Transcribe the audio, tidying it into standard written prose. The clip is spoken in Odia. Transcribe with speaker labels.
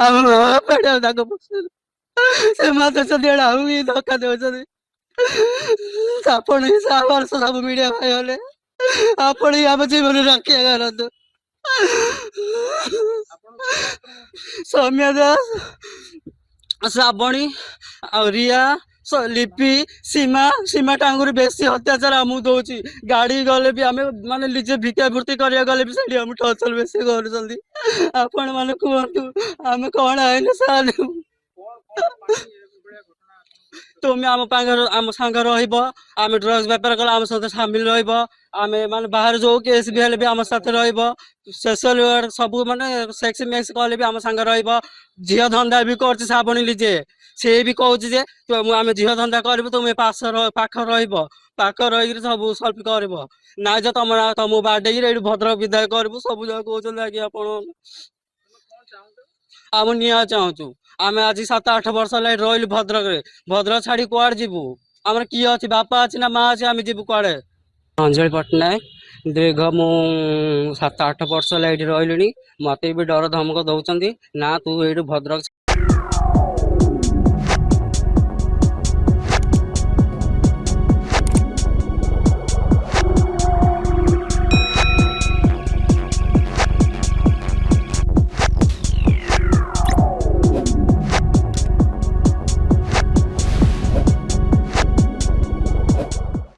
Speaker 1: ଆମ ବାପାଟା ତାଙ୍କ ସେ ମତେ ସନ୍ଧ୍ୟାବେଳେ ଆଉ ବି ଧକ୍କା ଦେଉଛନ୍ତି। ଆପଣ ହିଁ ବର୍ଷ ସବୁ ମିଡ଼ିଆ ଭାଇ ହେଲେ ଆପଣ ହିଁ ଆମ ଜୀବନ ରକ୍ଷା କରନ୍ତୁ। ସୌମ୍ୟ ଦାସ, ଶ୍ରାବଣୀ ଆଉ ରିୟା, ଲିପି, ସୀମା ସୀମା ଟାଙ୍ଗୁରି ବେଶୀ ଅତ୍ୟାଚାର ଆମକୁ ଦଉଛି। ଗାଡି ଗଲେ ବି ଆମେ ମାନେ ନିଜେ ଭିକ୍ଷାବୃତ୍ତି କରିବାକୁ ଗଲେ ବି ସେଠି ଆମକୁ ଟର୍ଚର ବେଶୀ କରୁଛନ୍ତି। ଆପଣ ମାନେ କୁହନ୍ତୁ ଆମେ କଣ ଆଇଲେ ସାର୍? ତୁମେ ଆମ ସାଙ୍ଗ ରହିବ, ଆମେ ଡ୍ରଗ୍ସ ବେପାର କଲେ ଆମ ସହିତ ସାମିଲ ରହିବ, ଆମେ ମାନେ ବାହାରେ ଯୋଉ କେସ୍ ବି ହେଲେ ବି ଆମ ସାଥେ ରହିବ, ସୋସିଆଲ ୱାର୍କ ସବୁ ମାନେ ସେକ୍ସ ମେକ୍ସ କଲେ ବି ଆମ ସାଙ୍ଗ ରହିବ। ଝିଅ ଧନ୍ଦା ବି କରୁଛି ଶ୍ରାବଣୀ ନିଜେ, ସେ ବି କହୁଛି ଯେ ଆମେ ଝିଅ ଧନ୍ଦା କରିବୁ, ତୁମେ ପାଖ ରହିବ, ପାଖ ରହିକିରି ସବୁ ସଲ୍ଭ କରିବ, ନାଇଁ ଯେ ତମକୁ ବାଡେଇକିରି ଏଇଠି ଭଦ୍ରକ ବିଦାୟ କରିବୁ। ସବୁ ଯାକ କହୁଛନ୍ତି ଆଜ୍ଞା ଆପଣ। ଆମେ ନିଆ ଚାହୁଁଛୁ। ଆମେ ଆଜି 7-8 ବର୍ଷ ହେଲା ରହିଲୁ ଭଦ୍ରକରେ, ଭଦ୍ରକ ଛାଡି କୁଆଡେ ଯିବୁ? ଆମର କିଏ ଅଛି? ବାପା ଅଛି ନା ମା ଅଛି? ଆମେ ଯିବୁ କୁଆଡେ? ଅଞ୍ଜଳି ପଟ୍ଟନାୟକ, ଦୀର୍ଘ ମୁଁ 7-8 ବର୍ଷ ହେଲା ଏଇଠି ରହିଲିଣି। ମତେ ବି ଡର ଧମକ ଦଉଛନ୍ତି, ନା ତୁ ଏଇଠୁ ଭଦ୍ରକ